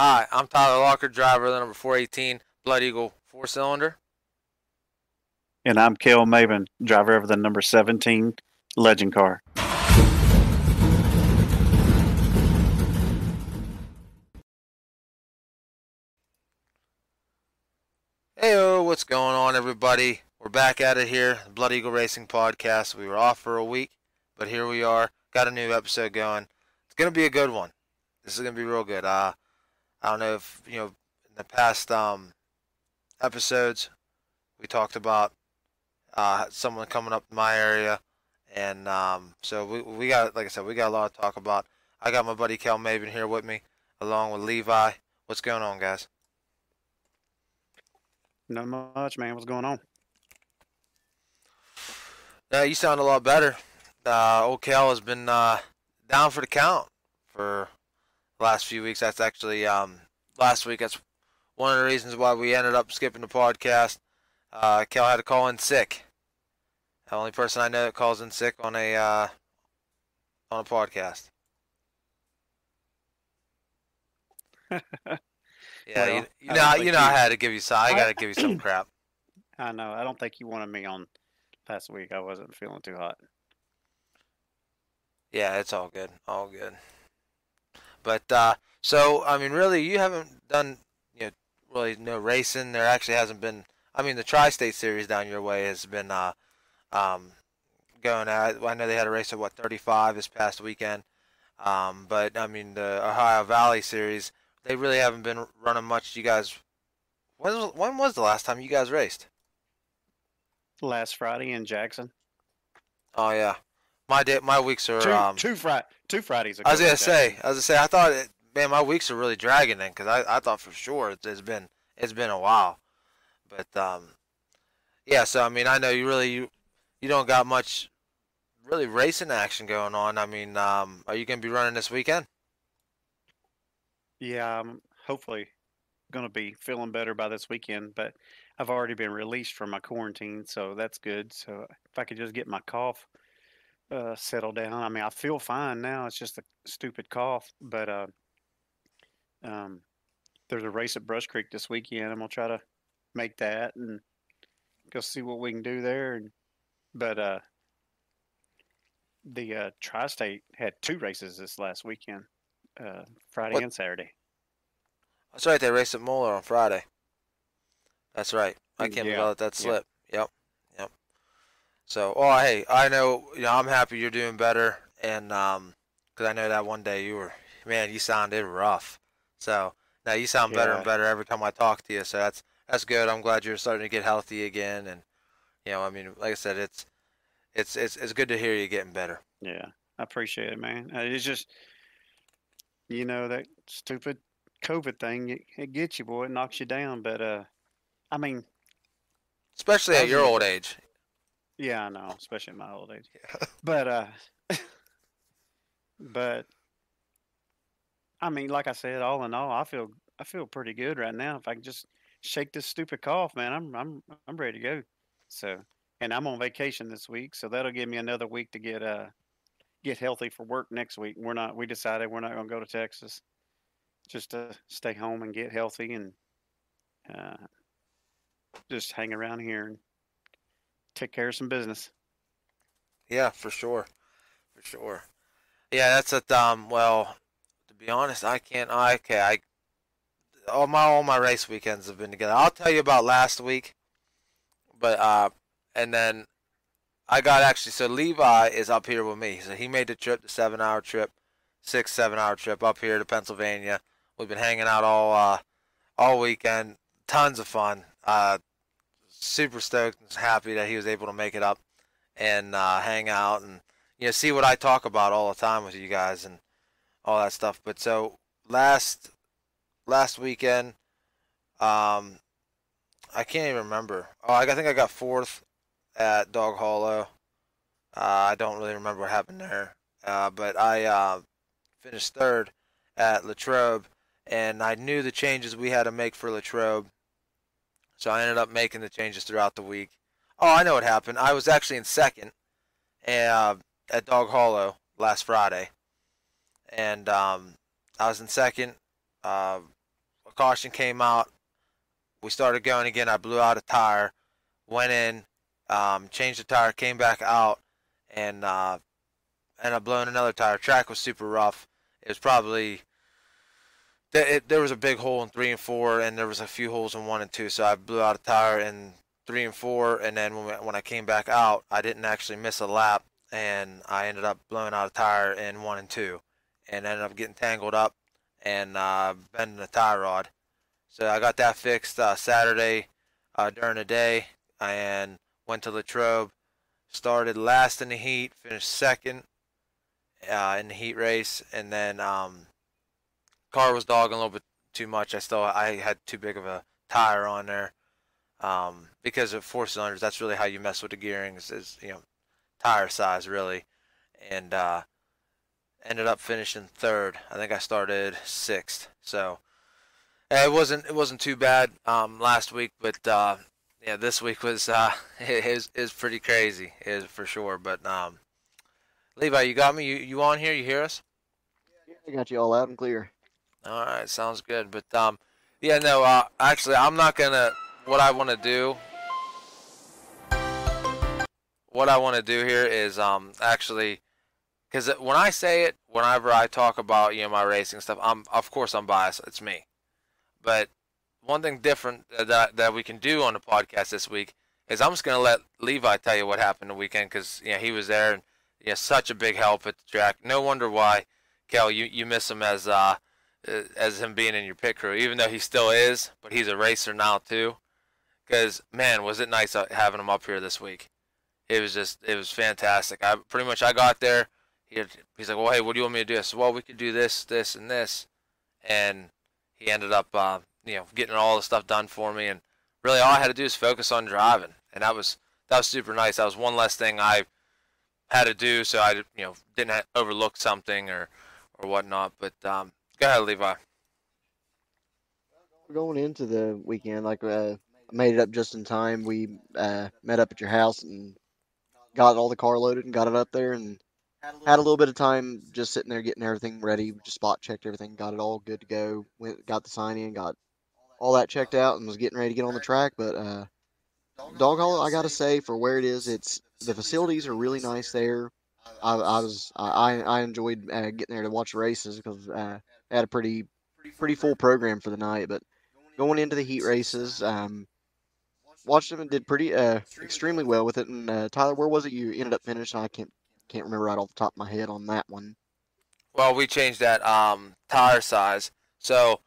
Hi, I'm Tyler Locker, driver of the number 418 Blood Eagle 4-cylinder. And I'm Cale Maven, driver of the number 17 Legend car. Heyo, what's going on, everybody? We're back at it here, the Blood Eagle Racing Podcast. We were off for a week, but here we are. Got a new episode going. It's gonna be a good one. This is gonna be real good. I don't know if in the past episodes we talked about someone coming up in my area, and so we got, like I said, we got a lot to talk about. I got my buddy Kel Maven here with me, along with Levi. What's going on, guys? Not much, man. What's going on? You sound a lot better. Old Kel has been down for the count for the last few weeks. That's actually last week. That's one of the reasons why we ended up skipping the podcast. Kel had to call in sick. The only person I know that calls in sick on a podcast. Yeah, Well, you know I had to give you some. I got to give you some crap. I know. I don't think you wanted me on last week. I wasn't feeling too hot. Yeah, it's all good, all good. But so I mean, really, you haven't done really no racing. There actually hasn't been. I mean, the Tri-State Series down your way has been um going at. I know they had a race at what 35 this past weekend. But I mean, the Ohio Valley Series, they really haven't been running much. You guys, when was the last time you guys raced? Last Friday in Jackson. Oh yeah, my weeks are Two Fridays I was ago gonna in say, Jackson. I thought, man, my weeks are really dragging then, because I thought for sure it's been a while, but yeah. So I mean, I know you don't got much really racing action going on. I mean, are you gonna be running this weekend? Yeah, I'm hopefully gonna be feeling better by this weekend. But I've already been released from my quarantine, so that's good. So if I could just get my cough settled down. I mean, I feel fine now. It's just a stupid cough. But um, there's a race at Brush Creek this weekend. I'm gonna try to make that and go see what we can do there. But the Tri-State had two races this last weekend, Friday What? and Saturday. That's right. They raced at Moeller on Friday. That's right. I can't believe I Yeah, let that yeah. slip. Yep. Yep. So, oh hey, I know, I'm happy you're doing better, and 'cause I know that one day man, you sounded rough. So now you sound better and Yeah, better every time I talk to you. So that's good. I'm glad you're starting to get healthy again, and I mean, like I said, it's good to hear you getting better. yeah. I appreciate it, man. It's just that stupid COVID thing. It gets you, boy. It knocks you down. But I mean, Especially I at was your in a old age. yeah, I know, especially in my old age. But but I mean, like I said, all in all, I feel pretty good right now. If I can just shake this stupid cough, man, I'm ready to go. So, and I'm on vacation this week, so that'll give me another week to get healthy for work next week. We decided we're not going to go to Texas, just to stay home and get healthy and uh, just hang around here and take care of some business. Yeah, for sure, for sure. Yeah, that's a well, to be honest, I can't. Okay, I all my race weekends have been together. I'll tell you about last week, but and then I got actually. So Levi is up here with me. So he made the trip, the 7 hour trip, 6 7 hour trip up here to Pennsylvania. We've been hanging out all weekend. Tons of fun. Super stoked and happy that he was able to make it up and hang out and see what I talk about all the time with you guys and all that stuff. But so last last weekend, um, I can't even remember. Oh, I think I got fourth at Dog Hollow. I don't really remember what happened there. But I finished third at Latrobe, and I knew the changes we had to make for Latrobe, so I ended up making the changes throughout the week. Oh, I know what happened. I was actually in second uh, at Dog Hollow last Friday, and I was in second. Uh, caution came out. We started going again. I blew out a tire, went in, changed the tire, came back out, and ended up blowing another tire. Track was super rough. It was probably there was a big hole in 3 and 4, and there was a few holes in 1 and 2. So I blew out a tire in 3 and 4, and then when I came back out, I didn't actually miss a lap, and I ended up blowing out a tire in 1 and 2, and ended up getting tangled up and bending the tie rod. So I got that fixed Saturday during the day, and went to Latrobe. Started last in the heat, finished second in the heat race, and then car was dogging a little bit too much. I had too big of a tire on there because of 4 cylinders. That's really how you mess with the gearing is tire size really, and ended up finishing third. I think I started sixth. So it wasn't too bad last week, but yeah, this week was is pretty crazy, is for sure. But Levi, you got me. You on here? You hear us? Yeah, I got you all loud and clear. All right, sounds good. But yeah, no. Actually, I'm not gonna. What I want to do. What I want to do here is actually because when I say it, whenever I talk about my racing stuff, of course I'm biased. It's me. But one thing different that we can do on the podcast this week is I'm just gonna let Levi tell you what happened the weekend because he was there and such a big help at the track. No wonder why, Kel, you miss him as him being in your pit crew, even though he still is, but he's a racer now too. Because man, was it nice having him up here this week. It was fantastic. I got there. He's like, well, hey, what do you want me to do? I said, well, we could do this, this, and this, and he ended up getting all the stuff done for me, and really all I had to do is focus on driving, and that was super nice. That was one less thing I had to do, so I didn't overlook something or whatnot. But go ahead, Levi. Going into the weekend, I made it up just in time. We met up at your house and got all the car loaded and got it up there and had a little bit of time just sitting there getting everything ready. Just spot checked everything, got it all good to go. Went, got the sign in, got all that checked out, and was getting ready to get on the track. But Dog Hollow, I gotta say, for where it is, it's the facilities are really nice there. I enjoyed getting there to watch the races because they had a pretty full program for the night. But going into the heat races, watched them and did pretty extremely well with it. And Tyler, where was it you ended up finishing? I can't remember right off the top of my head on that one. Well, we changed that tire size. So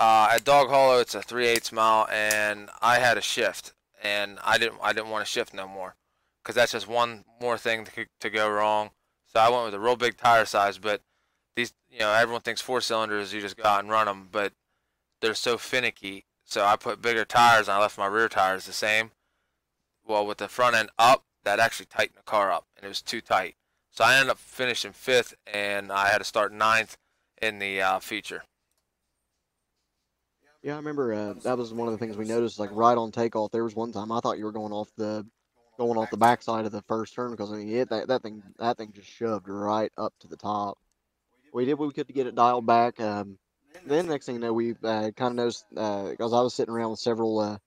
at Dog Hollow, it's a 3/8 mile, and I had a shift, and I didn't want to shift no more, because that's just one more thing to go wrong. So I went with a real big tire size, but these everyone thinks 4 cylinders you just go out and run them, but they're so finicky. So I put bigger tires, and I left my rear tires the same. Well, with the front end up, that actually tightened the car up, and it was too tight. So I ended up finishing fifth, and I had to start ninth in the feature. Yeah, I remember that was one of the things we noticed. Like right on takeoff, there was one time I thought you were going off the backside of the first turn because I mean that thing just shoved right up to the top. We did what we could to get it dialed back. Then next thing you know, we kind of noticed because I was sitting around with several of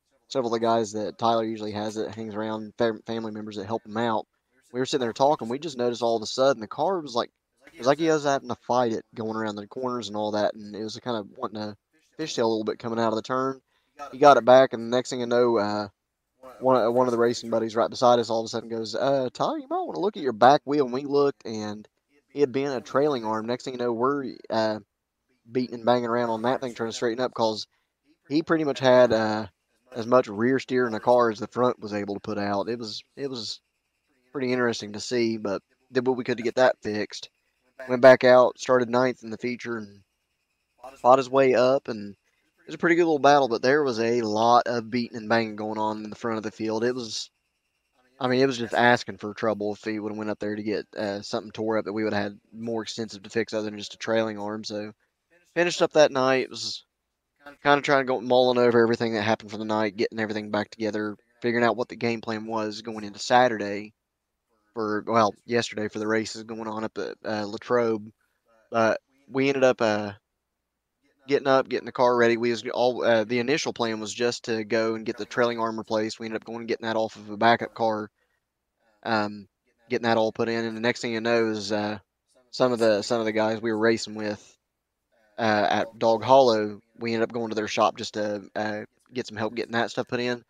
the guys that Tyler usually has that hangs around, family members that help him out. We were sitting there talking. We just noticed all of a sudden the car was like it was like he was having to fight it going around the corners and all that, and it was kind of wanting to fishtail a little bit coming out of the turn. He got it back, and the next thing you know, one of the racing buddies right beside us all of a sudden goes, Tyler, you might want to look at your back wheel. And we looked, and he had been a trailing arm. Next thing you know, we're beating and banging around on that thing trying to straighten up because he pretty much had as much rear steer in the car as the front was able to put out. It was pretty interesting to see, but did what we could to get that fixed. Went back out, started ninth in the feature, and fought his way up. And it was a pretty good little battle, but there was a lot of beating and banging going on in the front of the field. I mean, it was just asking for trouble if he would have went up there to get something tore up that we would have had more extensive to fix other than just a trailing arm. So finished up that night. It was kind of trying to go mulling over everything that happened for the night, getting everything back together, figuring out what the game plan was going into Saturday yesterday for the races going on up at Latrobe. But we ended up getting up, getting the car ready. We was all the initial plan was just to go and get the trailing arm replaced. We ended up going and getting that off of a backup car, um, getting that all put in. And the next thing you know is some of the guys we were racing with at Dog Hollow, we ended up going to their shop just to get some help getting that stuff put in.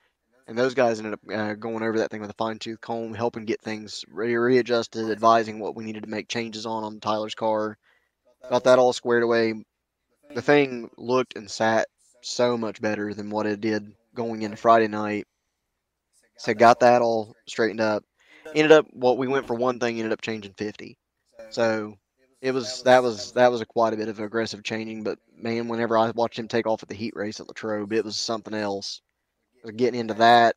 And those guys ended up going over that thing with a fine tooth comb, helping get things readjusted, advising what we needed to make changes on Tyler's car. Got that all squared away. The thing looked and sat so much better than what it did going into Friday night. So got that all straightened up. Ended up what we went for one thing ended up changing 50. So that was a quite a bit of aggressive changing. But man, whenever I watched him take off at the heat race at Latrobe, it was something else. Getting into that,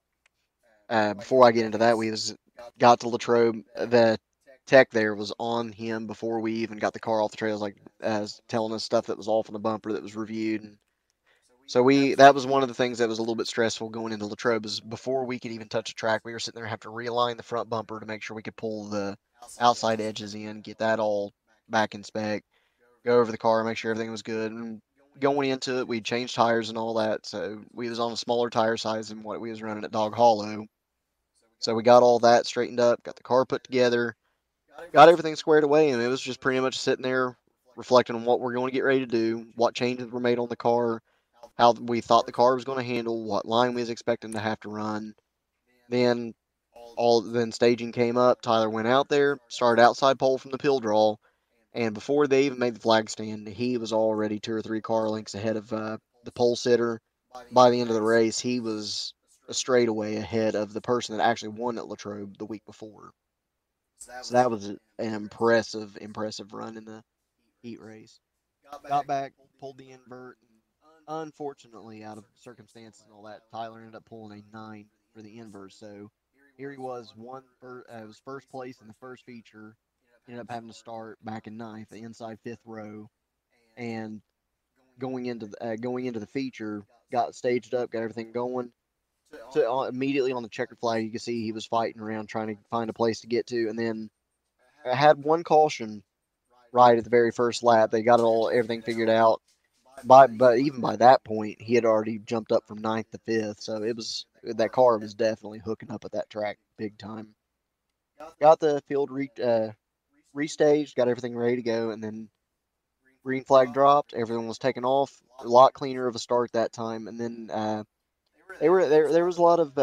before I get into that, got to Latrobe. The tech there was on him before we even got the car off the trails, like as telling us stuff that was off on the bumper that was reviewed. And so that was one of the things that was a little bit stressful going into Latrobe. Is before we could even touch a track, we were sitting there having to realign the front bumper to make sure we could pull the outside edges in, get that all back in spec, go over the car, make sure everything was good. And going into it, we changed tires and all that, so we was on a smaller tire size than what we was running at Dog Hollow. So we got all that straightened up, got the car put together, got everything squared away, and it was just pretty much sitting there reflecting on what we're going to get ready to do, what changes were made on the car, how we thought the car was going to handle, what line we was expecting to have to run. Then then staging came up. Tyler went out there, started outside pole from the pill draw, and before they even made the flag stand, he was already 2 or 3 car lengths ahead of the pole sitter. By the end of the race, he was a straightaway ahead of the person that actually won at Latrobe the week before. So that was an impressive run in the heat race. Got back, pulled the invert, and unfortunately, out of circumstances and all that, Tyler ended up pulling a 9 for the invert. So here he was, was first place in the first feature, ended up having to start back in ninth, the inside fifth row, and going into the feature, got staged up, got everything going. So immediately on the checkered flag, you can see he was fighting around trying to find a place to get to, and then I had one caution right at the very first lap. They got everything figured out. But even by that point, he had already jumped up from ninth to fifth. So that car was definitely hooking up at that track big time. Got the field restaged, got everything ready to go, and then green flag dropped. Everyone was taken off. A lot cleaner of a start that time, and then there was a lot of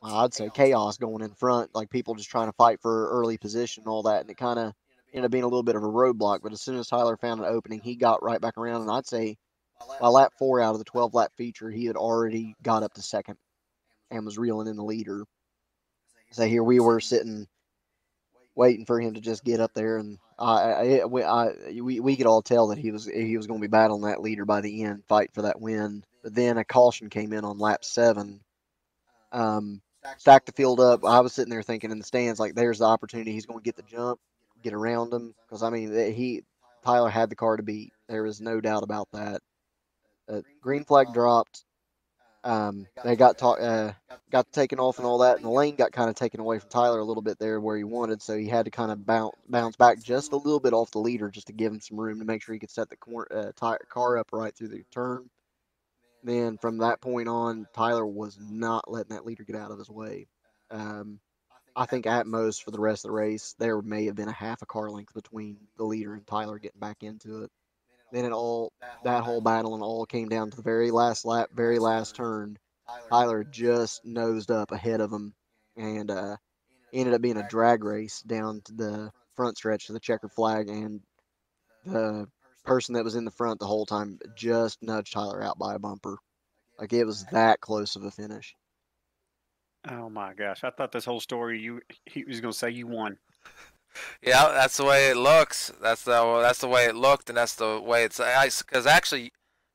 I'd say chaos going in front, like people just trying to fight for early position and all that, and it kind of ended up being a little bit of a roadblock. But as soon as Tyler found an opening, he got right back around, and I'd say by lap 4 out of the 12 lap feature, he had already got up to second and was reeling in the leader. So here we were sitting, waiting for him to just get up there, and we could all tell that he was going to be battling that leader by the end, fighting for that win. But then a caution came in on lap 7. Stacked the field up. I was sitting there thinking in the stands, like, there's the opportunity. He's going to get the jump, get around him, because I mean, Tyler had the car to beat. There was no doubt about that. Green flag dropped. They got taken off and all that, and the lane got kind of taken away from Tyler a little bit there where he wanted, so he had to kind of bounce back just a little bit off the leader just to give him some room to make sure he could set the car up right through the turn. Then from that point on, Tyler was not letting that leader get out of his way. I think at most for the rest of the race, there may have been a half a car length between the leader and Tyler getting back into it. Then that whole battle and all came down to the very last lap, very last turn. Tyler just nosed up ahead of him and ended up being a drag race down to the front stretch to the checkered flag, and the person that was in the front the whole time just nudged Tyler out by a bumper. Like, it was that close of a finish. Oh my gosh! I thought this whole story he was going to say you won. Yeah, that's the way it looks. That's the way it looked, and that's the way it's. Because actually,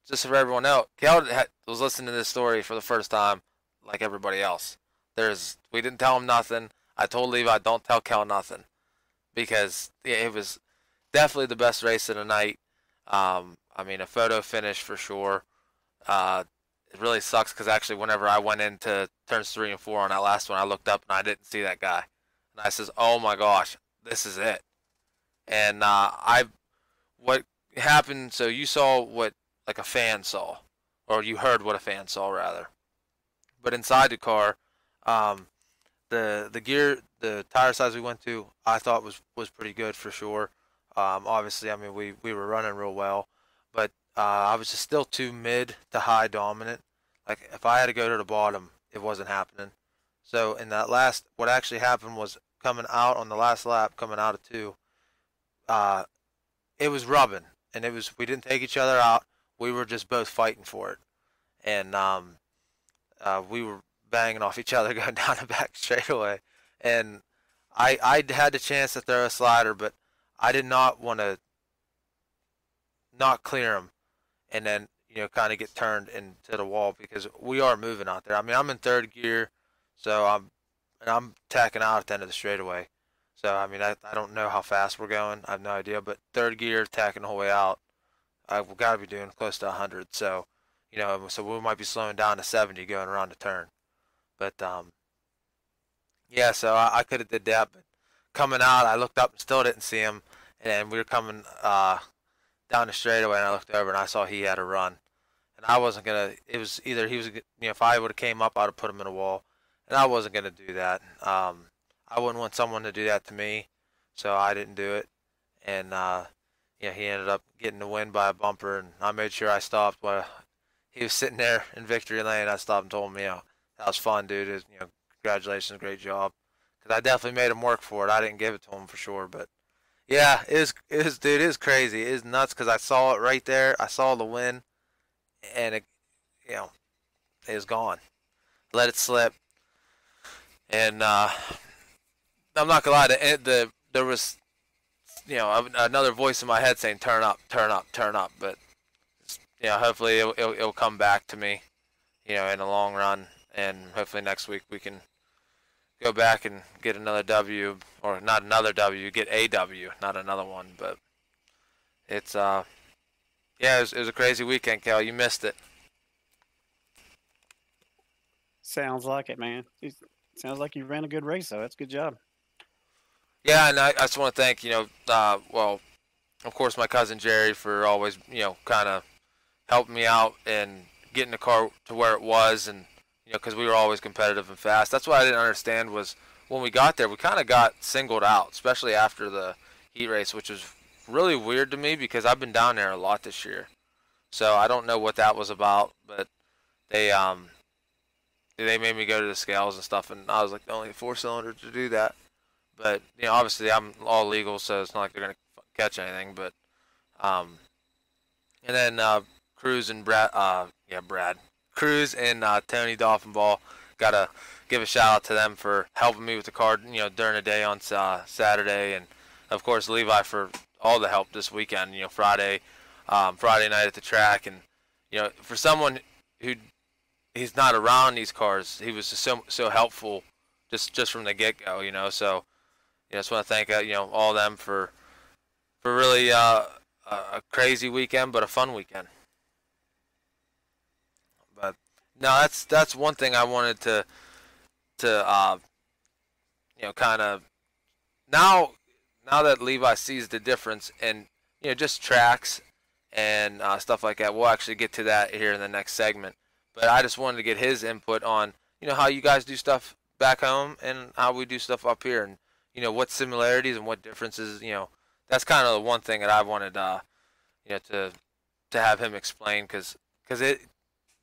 just for everyone else, Cale was listening to this story for the first time, like everybody else. We didn't tell him nothing. I told Levi, don't tell Cale nothing, because it was definitely the best race of the night. I mean, a photo finish for sure. It really sucks because actually, whenever I went into turns 3 and 4 on that last one, I looked up and I didn't see that guy, and I says, "Oh my gosh, this is it." And what it happened. So you saw what like a fan saw, or you heard what a fan saw rather. But inside the car, um, the gear, the tire size we went to, I thought was pretty good for sure. Obviously, I mean we were running real well, but I was just still too mid to high dominant. Like if I had to go to the bottom, it wasn't happening. So in that last, what actually happened was coming out on the last lap, coming out of two, uh, it was rubbing, and it was we didn't take each other out. We were just both fighting for it, and we were banging off each other going down the back straightaway. And I had the chance to throw a slider, but I did not want to not clear him and then kind of get turned into the wall because we are moving out there. I mean, I'm in third gear, so I'm tacking out at the end of the straightaway. So I mean, I don't know how fast we're going. I have no idea, but third gear tacking the whole way out, I've got to be doing close to 100. So so we might be slowing down to 70 going around the turn. But yeah, so I could have did that, but coming out, I looked up and still didn't see him, and we were coming down the straightaway, and I looked over and I saw he had a run, and I wasn't gonna. It was either he was, if I would have came up, I'd have put him in a wall, and I wasn't gonna do that. I wouldn't want someone to do that to me, so I didn't do it, and he ended up getting the win by a bumper, and I made sure I stopped while he was sitting there in victory lane. I stopped and told him, that was fun, dude. Congratulations, great job. Because I definitely made him work for it. I didn't give it to him for sure, but yeah, dude, it is crazy. It is nuts because I saw it right there. I saw the win, and you know, it was gone. Let it slip, and I'm not gonna lie. There was, another voice in my head saying, "Turn up, turn up, turn up," but hopefully it'll come back to me, in the long run, and hopefully next week we can go back and get another W, or not another W, get a W, not another one. But it's yeah, it was a crazy weekend, Cal. You missed it. Sounds like it, man. It sounds like you ran a good race, though. That's a good job. Yeah, and I just want to thank well, of course, my cousin Jerry for always kind of helping me out and getting the car to where it was, and because we were always competitive and fast. That's what I didn't understand was when we got there, we kind of got singled out, especially after the heat race, which was really weird to me because I've been down there a lot this year. So I don't know what that was about, but they made me go to the scales and stuff, and I was like the only four-cylinder to do that. But obviously I'm all legal, so it's not like they're gonna catch anything. But and then Cruz and Brad Cruz and Tony Dolphinball, gotta give a shout out to them for helping me with the car, during the day on Saturday, and of course Levi for all the help this weekend. Friday night at the track, and for someone who he's not around these cars, he was just so helpful just from the get go. So I just want to thank all of them for really a crazy weekend, but a fun weekend. But no, that's one thing I wanted to kind of now that Levi sees the difference and just tracks and stuff like that. We'll actually get to that here in the next segment. But I just wanted to get his input on how you guys do stuff back home and how we do stuff up here, and what similarities and what differences. That's kind of the one thing that I wanted to have him explain, because it.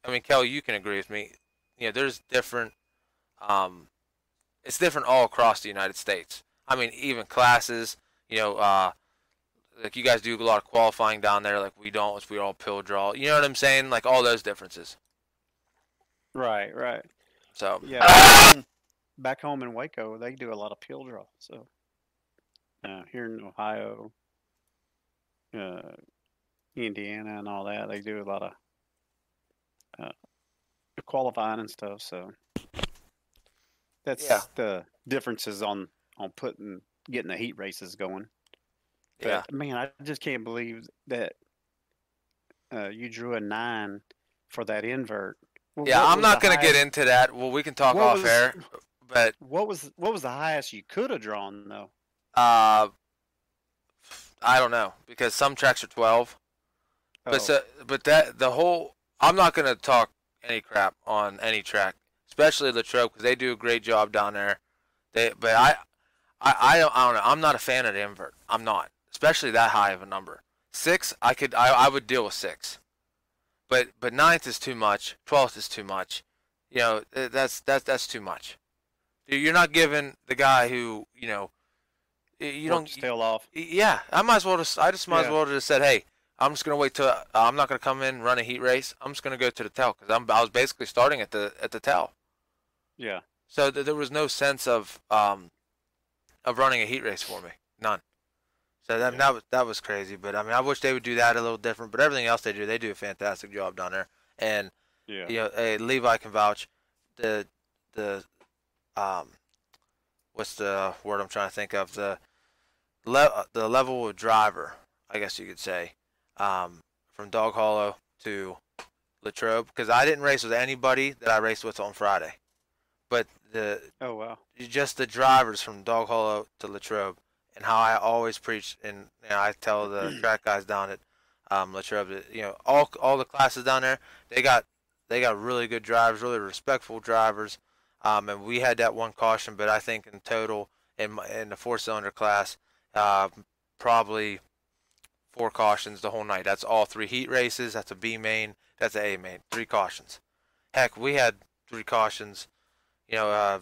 I mean, Kelly, you can agree with me. There's different. It's different all across the United States. I mean, even classes. Like you guys do a lot of qualifying down there, like we don't. We all pill draw. You know what I'm saying? Like all those differences. Right, right. So yeah, back home in Waco, they do a lot of pill draw. So here in Ohio, uh, Indiana, and all that, they do a lot of uh, qualifying and stuff. So that's the differences on getting the heat races going. But, yeah, man, I just can't believe that you drew a 9 for that invert. Well, yeah. I'm not gonna get into that. Well, we can talk off air. But what was the highest you could have drawn though? I don't know, because some tracks are 12 But Oh, so, but that the whole I'm not gonna talk any crap on any track, especially Latrobe because they do a great job down there. But I don't know. I'm not a fan of the invert. I'm not, especially that high of a number. Six, I would deal with six, but ninth is too much. 12th is too much. That's too much. You're not giving the guy who you worked don't. his tail off. Yeah, I just might as Yeah, well just said, hey, I'm just gonna wait till I'm not gonna come in and run a heat race. I'm just gonna go to the tail because I was basically starting at the tail. yeah, So there was no sense of running a heat race for me. None. So yeah, that was crazy. But I mean, I wish they would do that a little different. But everything else they do a fantastic job down there. And yeah. hey, Levi can vouch. The the um what's the word I'm trying to think of the level of driver, I guess you could say, from Dog Hollow to Latrobe, because I didn't race with anybody that I raced with on Friday, but the Oh wow. just the drivers from Dog Hollow to Latrobe, and how I always preach, and I tell the track guys down at Latrobe that all the classes down there, they got they got really good drivers, really respectful drivers, and we had that one caution, but I think in total in the 4 cylinder class, uh, probably 4 cautions the whole night. That's all 3 heat races. That's a B main. That's a A main. 3 cautions. Heck, we had 3 cautions. You know,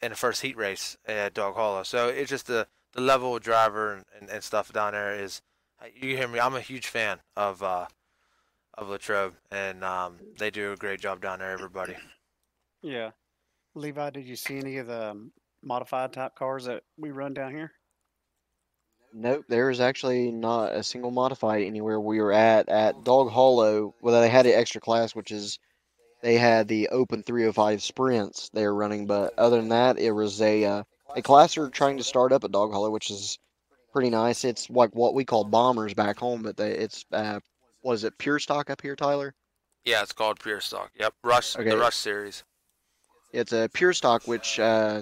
in the first heat race at Dog Hollow. So it's just the level of driver and stuff down there is. You hear me? I'm a huge fan of Latrobe, and they do a great job down there. Everybody. Yeah. Levi, did you see any of the modified type cars that we run down here? Nope, there is actually not a single modified anywhere we were at Dog Hollow. Well, they had an extra class, which is they had the Open 305 sprints they were running, but other than that, it was a class they're trying to start up at Dog Hollow, which is pretty nice. It's like what we call bombers back home, but it's was it pure stock up here, Tyler? Yeah, it's called Pure Stock. Yep, Rush the Okay, Rush series. it's a pure stock, which uh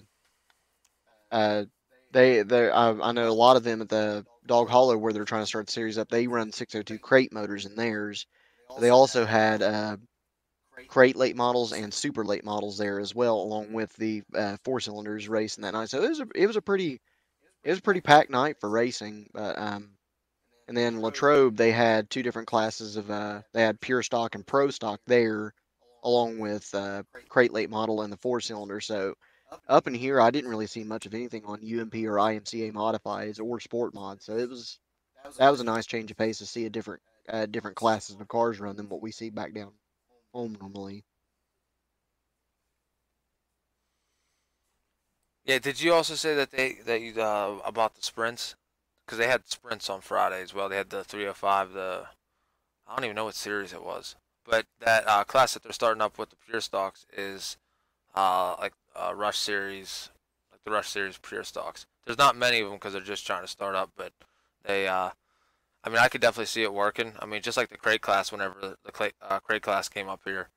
I know a lot of them at the Dog Hollow where they're trying to start the series up. They run 602 crate motors in theirs. They also had crate late models and super late models there as well, along with the 4 cylinders racing that night. So it was a pretty packed night for racing. But and then Latrobe they had two different classes of they had pure stock and pro stock there, along with crate late model and the 4 cylinder. So up in here, I didn't really see much of anything on UMP or IMCA modifieds or sport mods. So that was a nice change of pace to see a different classes of cars run than what we see back down home normally. Yeah, did you also say that you about the sprints? Because they had sprints on Friday as well. They had the 305, the I don't even know what series it was, but that class that they're starting up with the pure stocks is like Rush series, like the Rush series pure stocks. There's not many of them because they're just trying to start up, but they I mean, I could definitely see it working. I mean, just like the crate class, whenever the crate class came up here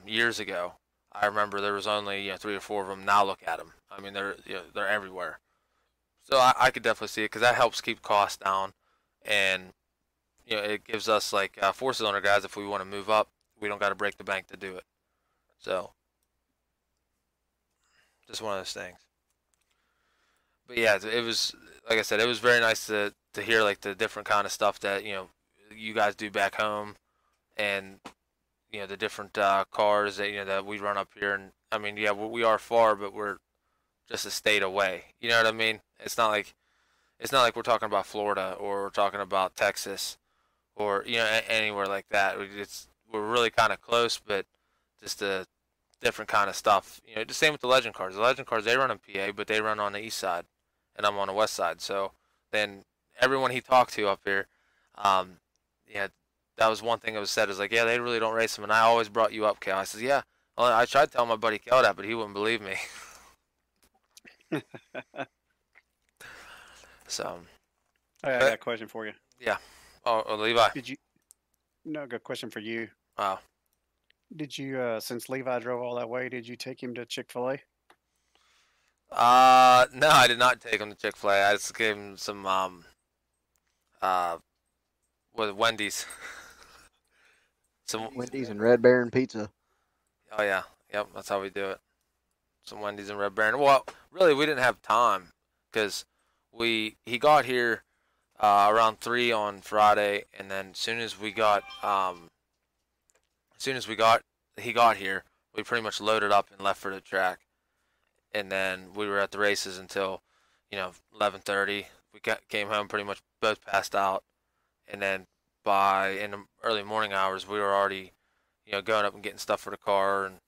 years ago, I remember there was only 3 or 4 of them. Now look at them. I mean, they're everywhere. So I could definitely see it because that helps keep costs down, and it gives us like 4 cylinder guys if we want to move up, we don't got to break the bank to do it. So just one of those things. But yeah, it was like I said, it was very nice to hear like the different kind of stuff that you guys do back home, and the different cars that that we run up here. And I mean, yeah, we are far, but we're just a state away. You know what I mean? It's not like we're talking about Florida or we're talking about Texas or anywhere like that. We're really kind of close, but just a different kind of stuff. The same with the Legend cars. The Legend cars they run in PA, but they run on the east side, and I'm on the west side. So then everyone he talked to up here, um, yeah, that was one thing that was said is like, yeah, they really don't race them, and I always brought you up, Cal. I says, yeah. Well, I tried telling my buddy Cal that, but he wouldn't believe me. So, Hey, I got but a question for you. yeah. Oh, Levi. Did you? No, good question for you. Wow. Did you, since Levi drove all that way, did you take him to Chick-fil-A? No, I did not take him to Chick-fil-A. I just gave him some uh with Wendy's. Some. Wendy's and Red Baron Pizza. Oh yeah, yep. That's how we do it. Some Wendy's and Red Baron. Well, really, we didn't have time because he got here around 3 on Friday, and then as soon as he got here, we pretty much loaded up and left for the track, and then we were at the races until 11:30. We came home pretty much both passed out, and then in the early morning hours we were already going up and getting stuff for the car, and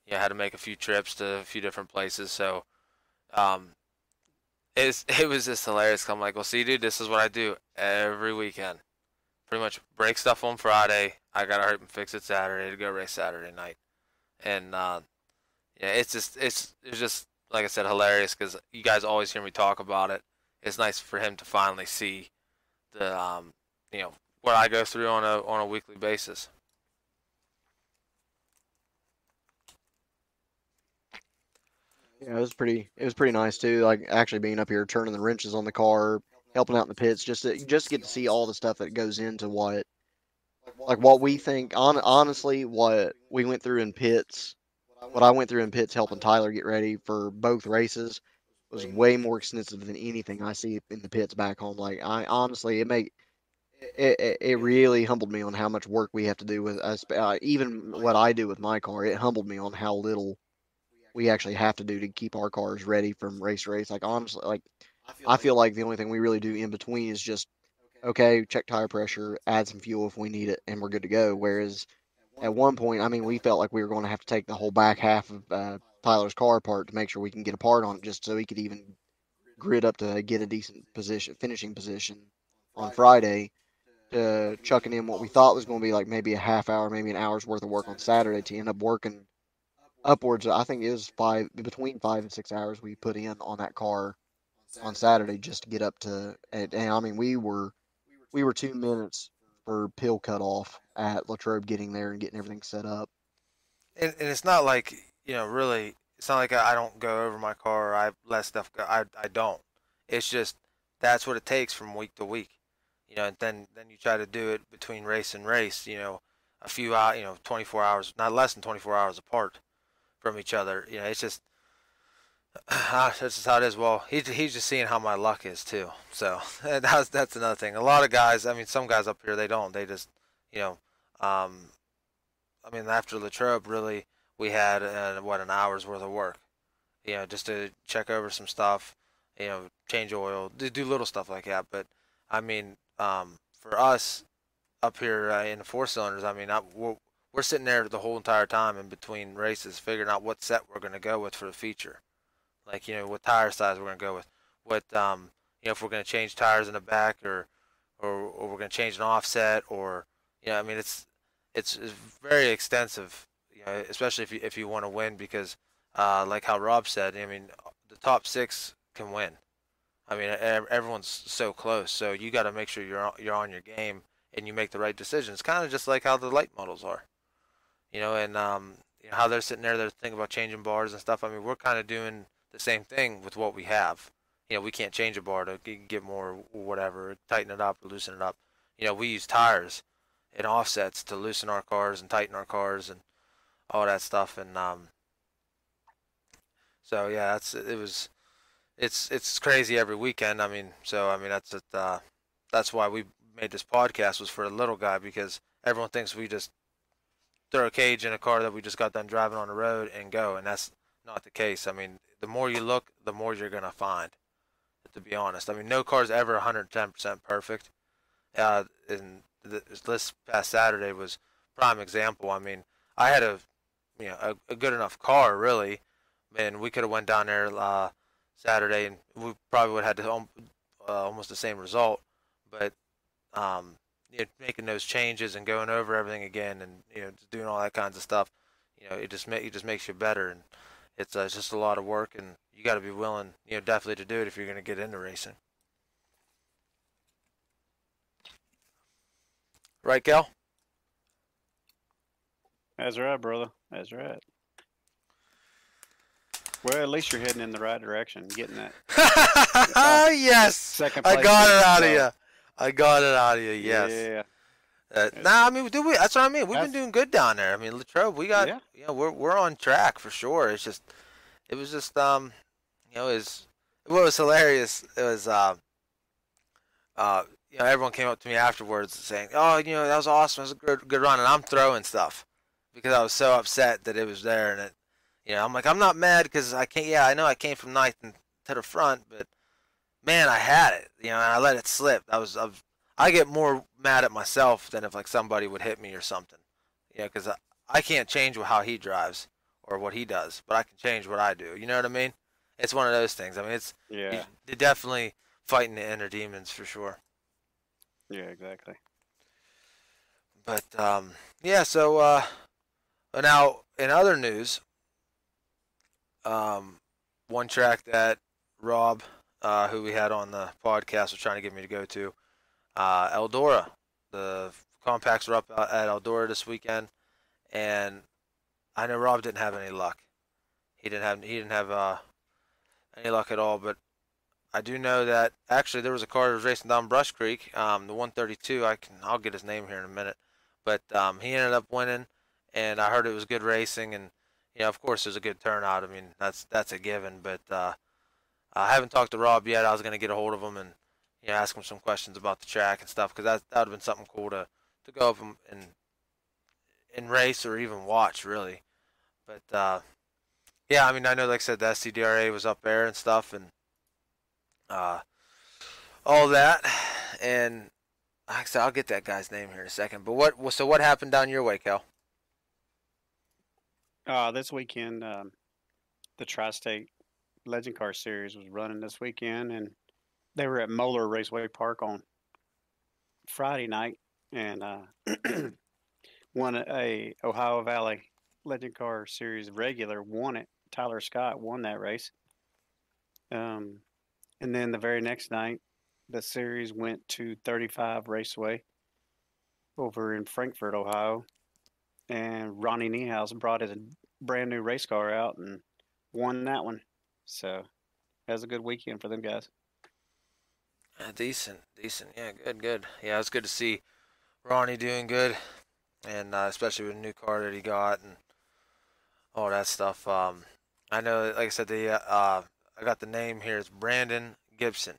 had to make a few trips to a few different places. So um, it was just hilarious. I'm like, well, see, dude, this is what I do every weekend. Pretty much break stuff on Friday. I gotta hurry and fix it Saturday to go race Saturday night. And yeah, it's just like I said, hilarious because you guys always hear me talk about it. It's nice for him to finally see the what I go through on a weekly basis. Yeah, it was pretty nice too. Like actually being up here, turning the wrenches on the car, helping out in the pits, just get to see all the stuff that goes into what we think. Honestly, what we went through in pits, what I went through in pits, helping Tyler get ready for both races, was way more extensive than anything I see in the pits back home. Like I honestly, it really humbled me on how much work we have to do with us. Even what I do with my car, it humbled me on how little we actually have to do to keep our cars ready from race to race. Like honestly, like I feel like the only thing we really do in between is just okay, check tire pressure, add some fuel if we need it, and we're good to go. Whereas at one point, I mean, we felt like we were going to have to take the whole back half of Tyler's car apart to make sure we can get a part on it, just so he could even grid up to get a decent finishing position on Friday. To chucking in what we thought was going to be like maybe a half hour, maybe an hour's worth of work on Saturday to end up working upwards. I think it was between 5 and 6 hours we put in on that car on Saturday just to get up to. And I mean, we were 2 minutes for pill cut off at Latrobe getting there and getting everything set up. And it's not like really. It's not like I don't go over my car or I let stuff go. I don't. It's just that's what it takes from week to week. And then you try to do it between race and race. A few hours. 24 hours, not less than 24 hours apart from each other. It's just that's just how it is. Well, he's just seeing how my luck is too. So that's another thing. A lot of guys, I mean, some guys up here they don't. They just, you know, I mean, after Latrobe, really, we had an hour's worth of work. Just to check over some stuff. Change oil, do little stuff like that. But I mean, for us up here in the four cylinders, I mean, we're sitting there the whole entire time in between races, figuring out what set we're going to go with for the feature. Like, what tire size we're going to go with. What, if we're going to change tires in the back or we're going to change an offset or, I mean, it's very extensive, especially if you want to win because, like how Rob said, I mean, the top six can win. I mean, everyone's so close, so you got to make sure you're on your game and you make the right decisions. Kind of just like how the light models are, and how they're sitting there, they're thinking about changing bars and stuff. I mean, we're kind of doing the same thing with what we have. We can't change a bar to get more whatever, tighten it up or loosen it up. We use tires and offsets to loosen our cars and tighten our cars and all that stuff. And so yeah, it's crazy every weekend. I mean, that's why we made this podcast was for a little guy because everyone thinks we just throw a cage in a car that we just got done driving on the road and go, and that's not the case. I mean, the more you look, the more you're gonna find. To be honest, I mean, no car's ever 110% perfect. And this past Saturday was prime example. I mean, I had a good enough car really, and we could have went down there Saturday, and we probably would have had almost the same result. But making those changes and going over everything again, and doing all that kinds of stuff, it just makes you better, and it's just a lot of work, and you got to be willing, definitely to do it if you're going to get into racing. Right, Cal? That's right, brother. That's right. Well, at least you're heading in the right direction, getting that. Yes. Second I place. got it out of you. I got it out of you. Yes. Yeah. It's Nah, I mean, dude, that's what I mean. We've been that's doing good down there. I mean, Latrobe, we got, yeah. we're on track for sure. It was just, what was hilarious. It was, everyone came up to me afterwards saying, "Oh, that was awesome. It was a good run," and I'm throwing stuff because I was so upset that it was there, and I'm like, I'm not mad because I can't. Yeah, I know I came from ninth and to the front, but man, I had it, and I let it slip. I get more mad at myself than if like somebody would hit me or something, because I can't change how he drives or what he does, but I can change what I do. You know what I mean? It's one of those things. I mean, Yeah. you're definitely fighting the inner demons for sure. Yeah. Exactly. But yeah. So now in other news, one track that Rob, who we had on the podcast, was trying to get me to go to, Eldora. The compacts were up at Eldora this weekend, and I know Rob didn't have any luck. He didn't have any luck at all. But I do know that actually there was a car that was racing down Brush Creek, the 132. I'll get his name here in a minute, but he ended up winning, and I heard it was good racing, and of course there's a good turnout. I mean that's a given, but I haven't talked to Rob yet. I was gonna get a hold of him and ask him some questions about the track and stuff because that would have been something cool to go up and race or even watch really. But yeah, I mean I know like I said the SCDRA was up there and stuff and uh, all that, and like I said I'll get that guy's name here in a second. But what happened down your way, Cal? This weekend, the Tri-State Legend Car Series was running this weekend, and they were at Moeller Raceway Park on Friday night, and won a Ohio Valley Legend Car Series regular. Won it. Tyler Scott won that race. Um, and then the very next night, the series went to 35 Raceway over in Frankfort, Ohio, and Ronnie Niehaus brought his brand new race car out and won that one. So that was a good weekend for them guys. Decent. Yeah, good. Yeah, it's good to see Ronnie doing good, and especially with the new car that he got and all that stuff. I know, like I said, I got the name here. It's Brandon Gibson.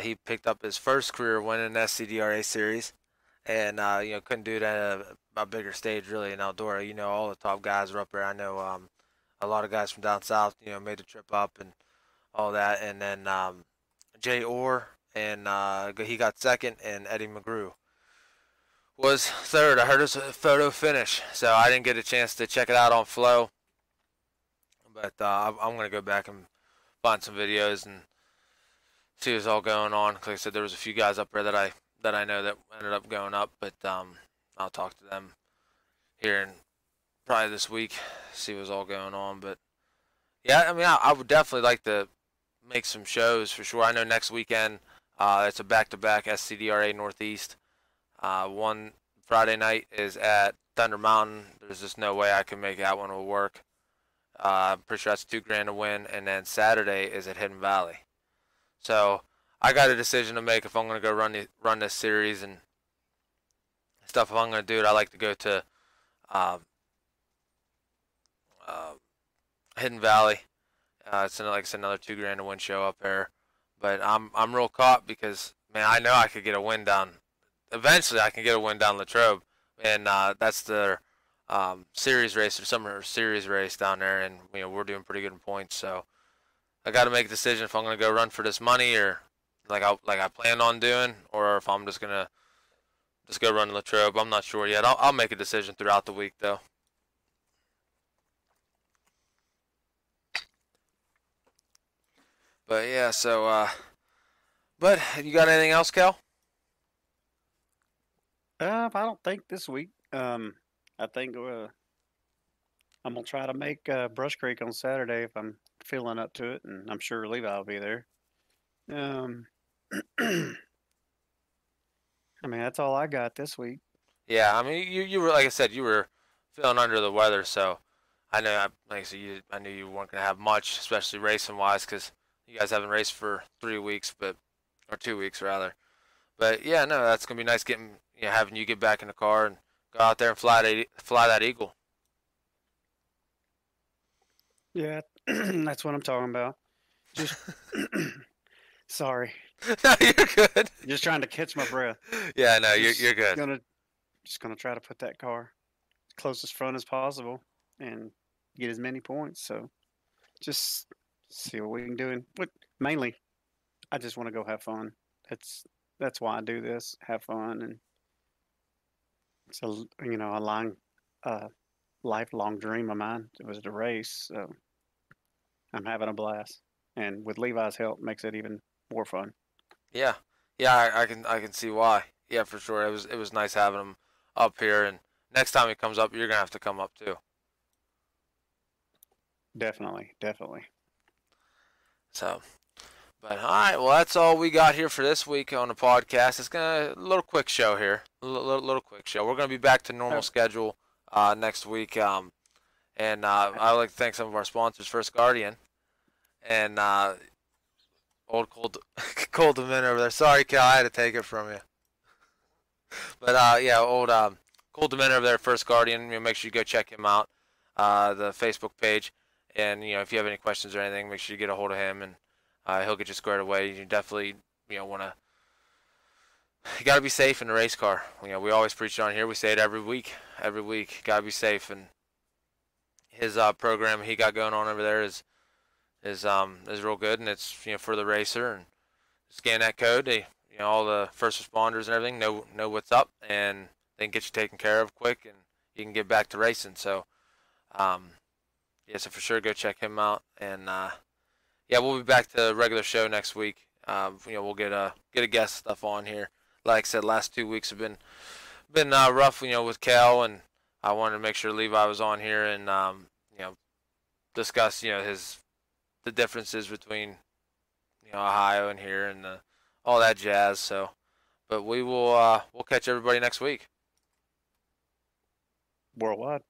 He picked up his first career win in the SCDRA series, and couldn't do it at a bigger stage really in Eldora. All the top guys are up there. I know a lot of guys from down south, made the trip up and all that, and then Jay Orr and he got second, and Eddie McGrew was third. I heard it was a photo finish, so I didn't get a chance to check it out on Flow, but I'm gonna go back and find some videos and see what's all going on. Like I said, there was a few guys up there that I know that ended up going up, but I'll talk to them here in probably this week, see what's all going on. But yeah, I mean, I would definitely like to make some shows for sure. I know next weekend it's a back-to-back SCDRA Northeast. One Friday night is at Thunder Mountain. There's just no way I can make that one will work. I'm pretty sure that's $2,000 to win, and then Saturday is at Hidden Valley. So I got a decision to make if I'm going to go run this series and stuff. If I'm going to do it, I like to go to uh, uh, Hidden Valley. It's like I said, another $2,000 to win show up there. But I'm real caught because man, I know I could get a win down. Eventually, I can get a win down Latrobe, and that's the series race or summer series race down there, and we're doing pretty good in points. So I got to make a decision if I'm gonna go run for this money or like I planned on doing, or if I'm just gonna go run Latrobe. I'm not sure yet. I'll make a decision throughout the week though. But yeah, so but you got anything else, Cal? I don't think this week. I think I'm gonna try to make Brush Creek on Saturday if I'm feeling up to it, and I'm sure Levi will be there. Um, I mean that's all I got this week. Yeah, I mean you were like I said you were feeling under the weather, so I know like I said I knew you weren't gonna have much, especially racing wise, because you guys haven't raced for 3 weeks, or 2 weeks rather. But yeah, no, that's gonna be nice getting having you get back in the car and go out there and fly that eagle. Yeah, that's what I'm talking about. Just sorry, No, you're good. just trying to catch my breath. Yeah, no, Just you're good. gonna try to put that car closest front as possible and get as many points. So just see what we can do. And what mainly, I just want to go have fun. That's that's why I do this. Have fun, and it's a long, uh, lifelong dream of mine. It was to race. So I'm having a blast, and with Levi's help, makes it even more fun. Yeah, yeah, I can see why. Yeah, for sure. It was nice having him up here, and next time he comes up, you're gonna have to come up too. Definitely, definitely. So, but all right, well that's all we got here for this week on the podcast. It's gonna a little quick show here, little quick show. We're gonna be back to normal Oh, schedule next week. And I'd like to thank some of our sponsors, First Guardian and old cold cold man over there. Sorry, Cal, I had to take it from you. But yeah, old cold man over there, First Guardian. Make sure you go check him out, the Facebook page. And if you have any questions or anything, make sure you get a hold of him, and he'll get you squared away. You definitely want to. You got to be safe in the race car. We always preach it on here. We say it every week. Every week, got to be safe. And his program he got going on over there is real good, and it's for the racer. And scan that code. They all the first responders and everything know what's up, and they can get you taken care of quick, and you can get back to racing. So yeah, so for sure go check him out. And yeah, we'll be back to the regular show next week. We'll get a guest stuff on here. Like I said, last 2 weeks have been rough. With Cal, and I wanted to make sure Levi was on here and discuss the differences between Ohio and here and all that jazz. So, but we'll catch everybody next week. worldwide.